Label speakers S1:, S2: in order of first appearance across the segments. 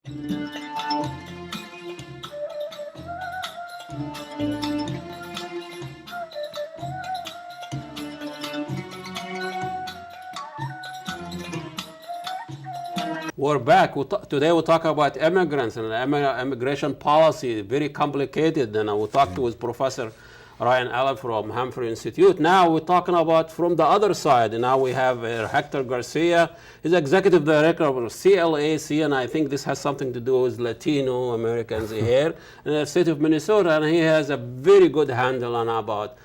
S1: We're back. Today we'll talk about immigrants and immigration policy, very complicated. And we'll talk with Professor Ryan Allen from Humphrey Institute. Now we're talking about from the other side. And now we have Hector Garcia. He's Executive Director of CLAC, and I think this has something to do with Latino Americans here in the state of Minnesota. And he has a very good handle on about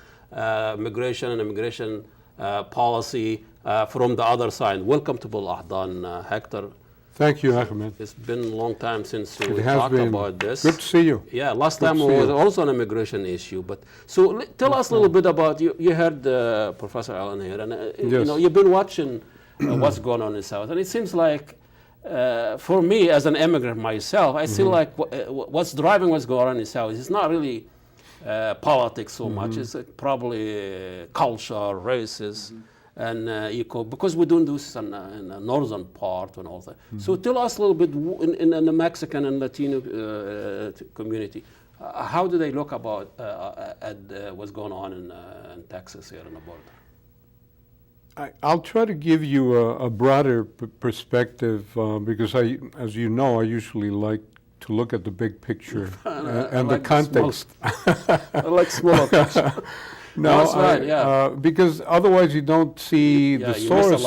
S1: migration and immigration policy from the other side. Welcome to BelAhdan, Hector.
S2: Thank you, Ahmed.
S1: It's been a long time since we talked about this.
S2: Good to see you.
S1: Yeah, last time was also an immigration issue. But so tell us a little bit about you heard Professor Allen here, and
S2: yes.
S1: You know you've been watching what's going on in the South, and it seems like for me as an immigrant myself, I feel like what's driving what's going on in the South is not really politics so much. It's probably culture, races. And because we don't do this in the northern part and all that. So tell us a little bit in the Mexican and Latino community, how do they look about at what's going on in Texas here on the border?
S2: I'll try to give you a broader perspective because as you know, I usually like to look at the big picture and the context.
S1: I like small picture.
S2: No,
S1: that's right,
S2: because otherwise you don't see the source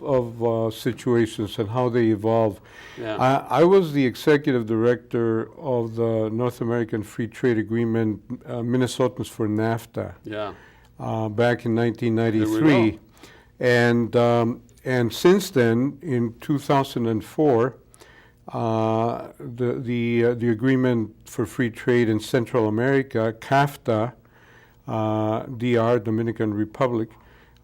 S1: of
S2: situations and how they evolve.
S1: Yeah.
S2: I was the executive director of the North American Free Trade Agreement, Minnesotans for NAFTA, back in 1993. And since then, in 2004, the Agreement for Free Trade in Central America, CAFTA, DR, Dominican Republic,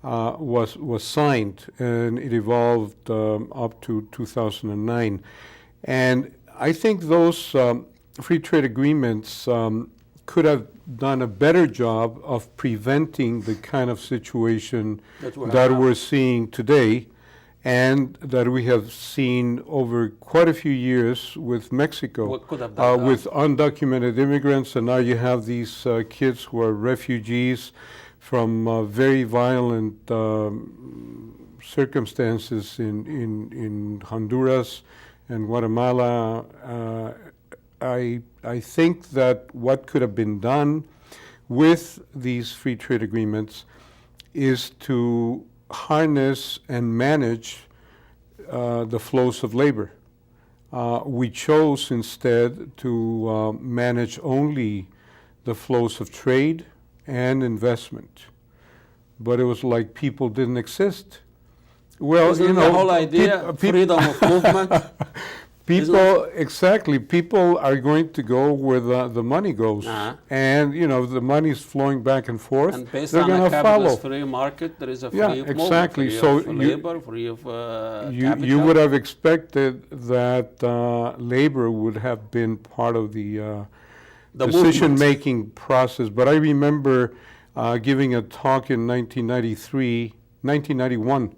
S2: was signed, and it evolved up to 2009. And I think those free trade agreements could have done a better job of preventing the kind of situation that we're seeing today, and that we have seen over quite a few years with Mexico, with undocumented immigrants, and now you have these kids who are refugees from very violent circumstances in Honduras and Guatemala. I think that what could have been done with these free trade agreements is to harness and manage the flows of labor. We chose instead to manage only the flows of trade and investment, but it was like people didn't exist. Well,
S1: isn't the whole idea freedom of movement?
S2: People are going to go where the money goes, and the money is flowing back and forth.
S1: And based
S2: they're
S1: on a capitalist
S2: follow.
S1: free market, there is a free
S2: movement,
S1: free
S2: so
S1: of labor, free of capital.
S2: You would have expected that labor would have been part of the decision-making process. But I remember giving a talk in 1991.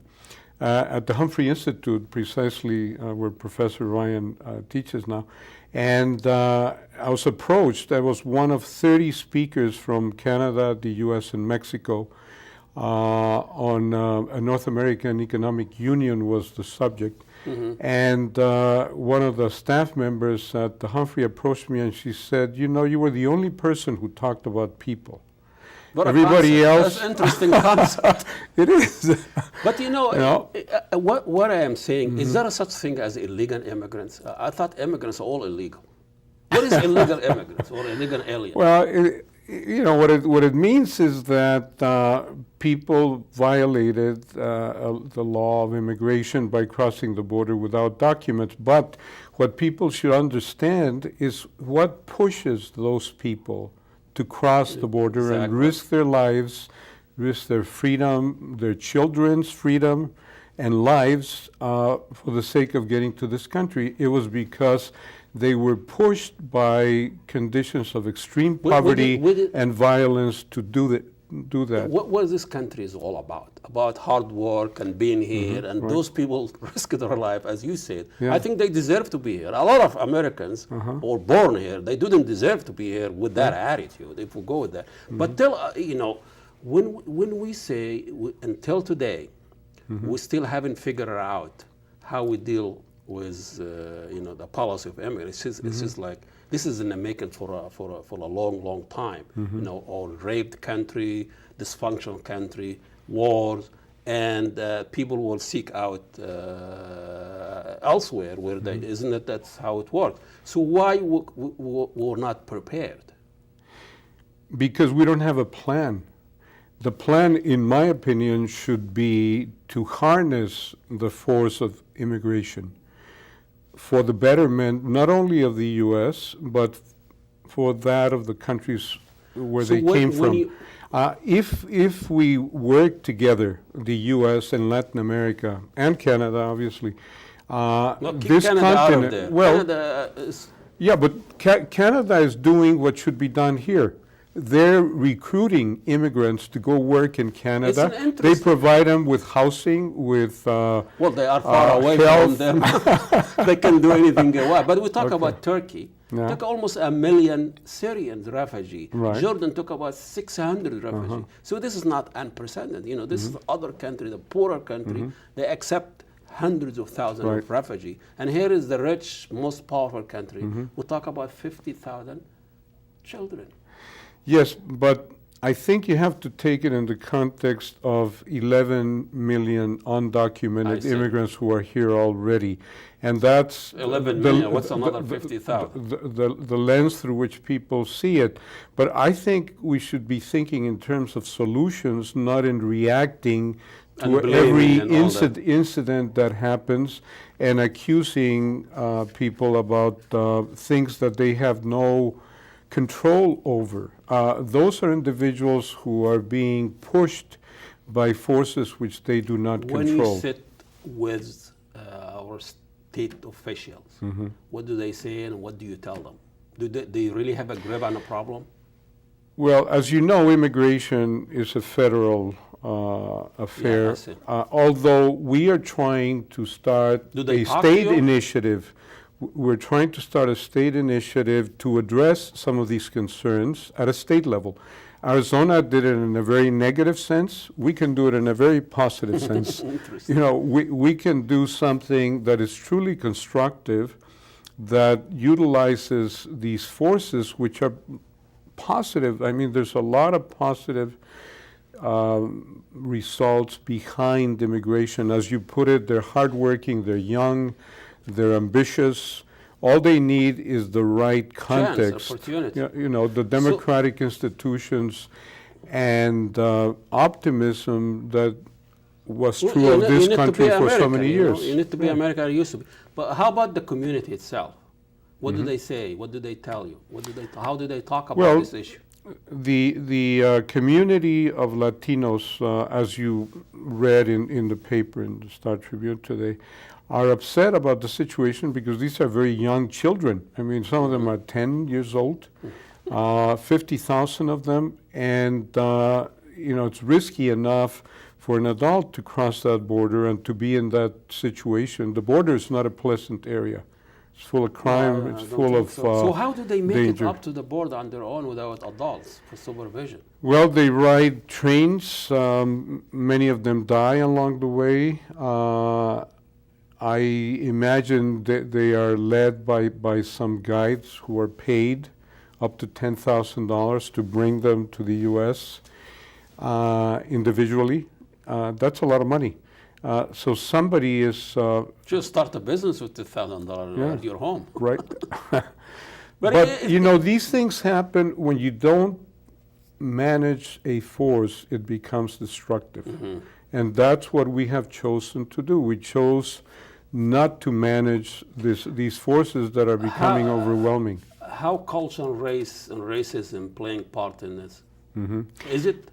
S2: At the Humphrey Institute, precisely where Professor Ryan teaches now. And I was approached. I was one of 30 speakers from Canada, the US, and Mexico on a North American Economic Union was the subject. And one of the staff members at the Humphrey approached me and she said, you were the only person who talked about people. Everybody else.
S1: That's an interesting concept.
S2: It is.
S1: But what I am saying, is there a such thing as illegal immigrants? I thought immigrants are all illegal. What is illegal immigrants or illegal aliens?
S2: Well, what it means is that people violated the law of immigration by crossing the border without documents. But what people should understand is what pushes those people to cross the border and risk their lives, risk their freedom, their children's freedom and lives for the sake of getting to this country. It was because they were pushed by conditions of extreme poverty and violence to do do that.
S1: What this country is all about hard work and being here, and
S2: right.
S1: those people risk their life, as you said.
S2: Yeah.
S1: I think they deserve to be here. A lot of Americans were born here. They didn't deserve to be here with that attitude, if we go with that. But tell, when we say, until today, we still haven't figured out how we deal with, the policy of immigrants. It's just like, this is in the making for a long, long time. Or raped country, dysfunctional country, wars, and people will seek out elsewhere where they, isn't it? That's how it works. So why we're not prepared?
S2: Because we don't have a plan. The plan, in my opinion, should be to harness the force of immigration for the betterment not only of the U.S., but for that of the countries where they came from. If we work together, the U.S. and Latin America, and Canada, obviously, this
S1: Canada
S2: continent,
S1: out of there.
S2: well,
S1: Canada is,
S2: yeah, but Canada is doing what should be done here. They're recruiting immigrants to go work in Canada. They provide them with housing, with
S1: well, they are far away
S2: health.
S1: from them. They can do anything they want. But we talk about Turkey.
S2: Yeah.
S1: Took almost 1 million Syrian refugees.
S2: Right.
S1: Jordan took about 600 refugees. So this is not unprecedented. This is other country, the poorer country. They accept hundreds of thousands of refugees. And here is the rich, most powerful country. We talk about 50,000 children.
S2: Yes, but I think you have to take it in the context of 11 million undocumented immigrants who are here already. And that's
S1: 11 million, what's another 50,000?
S2: The lens through which people see it. But I think we should be thinking in terms of solutions, not in reacting to every incident that happens and accusing people about things that they have no control over. Those are individuals who are being pushed by forces which they do not control.
S1: When you sit with our state officials, what do they say and what do you tell them? Do they really have a grip on the problem?
S2: Well, as you know, immigration is a federal affair.
S1: Yeah,
S2: although we are trying to start a state initiative. We're trying to start a state initiative to address some of these concerns at a state level. Arizona did it in a very negative sense. We can do it in a very positive sense. We can do something that is truly constructive, that utilizes these forces which are positive. I mean, there's a lot of positive results behind immigration. As you put it, they're hardworking, they're young, they're ambitious. All they need is the right context.
S1: Chance, opportunity.
S2: The democratic institutions and optimism that was true of this country for so many years.
S1: You need to be American, used to be. But how about the community itself? What do they say? What do they tell you? How do they talk about this issue?
S2: The community of Latinos, as you read in the paper in the Star Tribune today, are upset about the situation because these are very young children. I mean, some of them are 10 years old, 50,000 of them, and it's risky enough for an adult to cross that border and to be in that situation. The border is not a pleasant area. It's full of crime, it's full of
S1: So how do they make
S2: danger.
S1: it up to the border on their own without adults for supervision?
S2: Well, they ride trains. Many of them die along the way. I imagine that they are led by some guides who are paid up to $10,000 to bring them to the U.S. Individually. That's a lot of money. So somebody is...
S1: Just start a business with $2,000 at your home.
S2: Right. But these things happen when you don't manage a force, it becomes destructive. And that's what we have chosen to do. We chose not to manage these forces that are becoming overwhelming.
S1: How culture and race and racism playing part in this? Is it?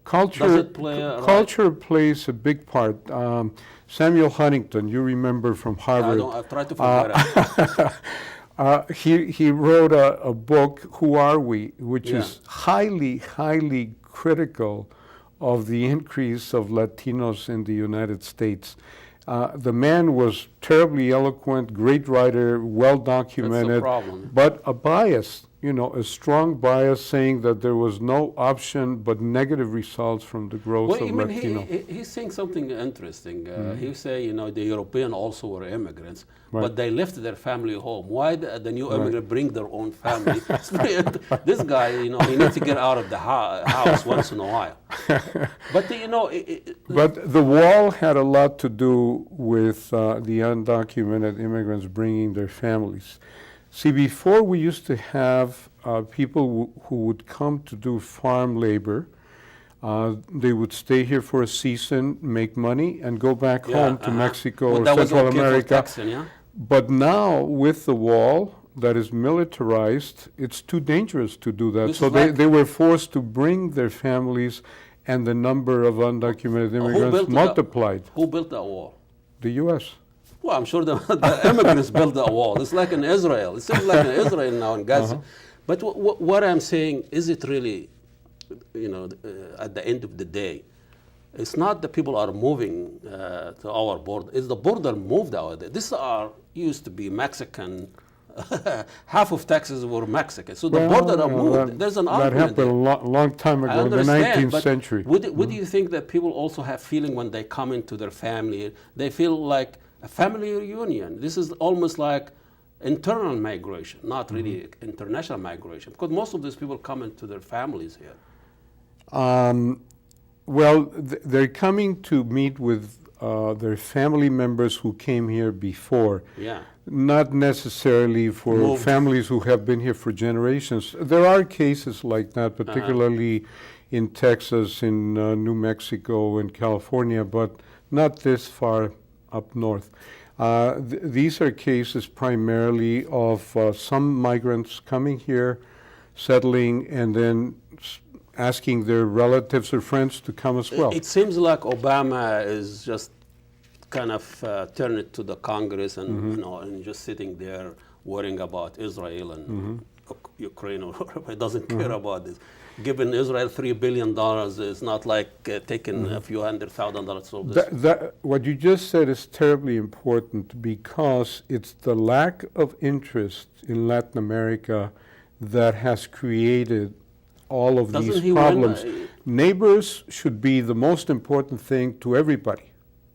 S2: Culture,
S1: does it play a
S2: culture plays a big part. Samuel Huntington, you remember from Harvard.
S1: I've tried to forget it.
S2: He wrote a book, Who Are We?, which is highly, highly critical of the increase of Latinos in the United States. The man was terribly eloquent, great writer, well documented,
S1: That's the problem.
S2: but a bias, a strong bias saying that there was no option but negative results from the growth
S1: Well,
S2: of
S1: I mean,
S2: Latino.
S1: he's saying something interesting. He say, the European also were immigrants,
S2: Right.
S1: but they left their family home. Why the new immigrant bring their own family? This guy, he needs to get out of the house once in a while. But
S2: But the wall had a lot to do with the undocumented immigrants bringing their families. See, before we used to have people who would come to do farm labor. They would stay here for a season, make money, and go back home to Mexico or Central America.
S1: Texan, yeah?
S2: But now, with the wall that is militarized, it's too dangerous to do that. So they were forced to bring their families, and the number of undocumented immigrants multiplied.
S1: Who built that wall?
S2: The U.S.
S1: Well, I'm sure the immigrants built that wall. It's like in Israel. It seems like in Israel now in Gaza. But what I'm saying, is it really, at the end of the day, it's not that people are moving to our border. It's the border moved out there. These used to be Mexican. Half of Texas were Mexican. So the border moved. There's an argument.
S2: That happened a long time ago, in the 19th century.
S1: Would you think that people also have feeling when they come into their family, they feel like a family reunion? This is almost like internal migration, not really international migration, because most of these people come into their families here.
S2: They're coming to meet with their family members who came here before.
S1: Yeah.
S2: Not necessarily for families who have been here for generations. There are cases like that, particularly in Texas, in New Mexico, in California, but not this far up north. These are cases primarily of some migrants coming here, settling, and then asking their relatives or friends to come as well.
S1: It seems like Obama is just kind of turn it to the Congress and and just sitting there worrying about Israel and Ukraine or whatever. He doesn't care about this. Giving Israel $3 billion is not like taking a few $100,000.
S2: What you just said is terribly important, because it's the lack of interest in Latin America that has created all of these problems. Neighbors should be the most important thing to everybody.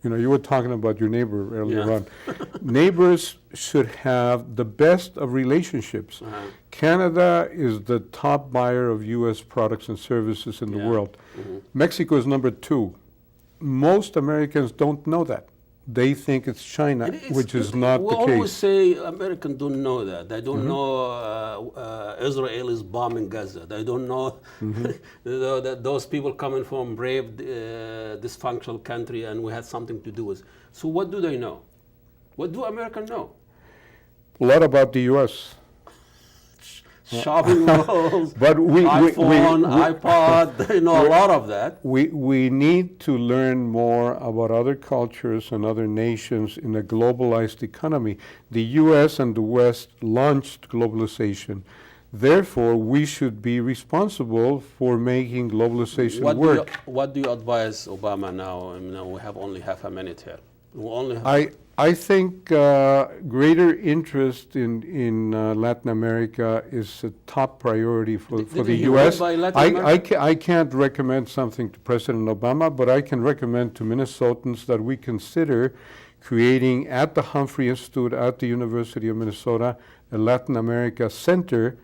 S2: You were talking about your neighbor earlier on. Neighbors should have the best of relationships. Canada is the top buyer of U.S. products and services in the world. Mexico is number 2. Most Americans don't know that. They think it's China, which is not the case.
S1: We always say Americans don't know that. They don't know Israel is bombing Gaza. They don't know that those people coming from brave, dysfunctional country, and we had something to do with. So what do they know? What do Americans know?
S2: A lot about the U.S.
S1: Shopping malls,
S2: but
S1: iPhone, iPod, a lot of that.
S2: We need to learn more about other cultures and other nations in a globalized economy. The U.S. and the West launched globalization. Therefore, we should be responsible for making globalization work.
S1: What do you advise Obama now? We have only half a minute here.
S2: I think greater interest in Latin America is a top priority for the U.S. I can't recommend something to President Obama, but I can recommend to Minnesotans that we consider creating at the Humphrey Institute at the University of Minnesota a Latin America Center,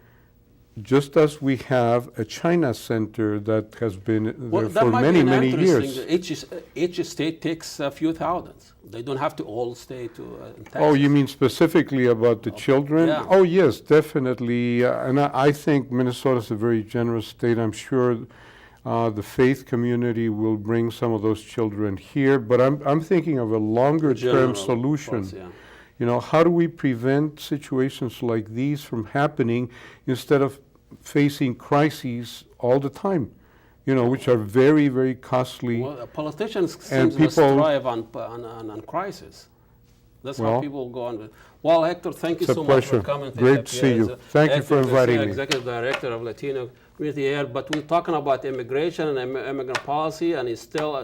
S2: just as we have a China Center that has been there for many, many years.
S1: Each state takes a few thousands. They don't have to all stay in Texas.
S2: Oh, you mean specifically about the children?
S1: Yeah.
S2: Oh, yes, definitely. And I think Minnesota is a very generous state. I'm sure the faith community will bring some of those children here. But I'm thinking of a longer-term solution.
S1: Course, yeah.
S2: How do we prevent situations like these from happening instead of facing crises all the time, which are very, very costly.
S1: Well, politicians seem to thrive on crisis. That's
S2: Well,
S1: how people go on. Well, Hector, thank you
S2: it's a
S1: so much for
S2: pleasure.
S1: coming.
S2: Great to see you. Thank you for inviting me.
S1: Executive Director of Latino Community here, but we're talking about immigration and immigrant policy, and it's still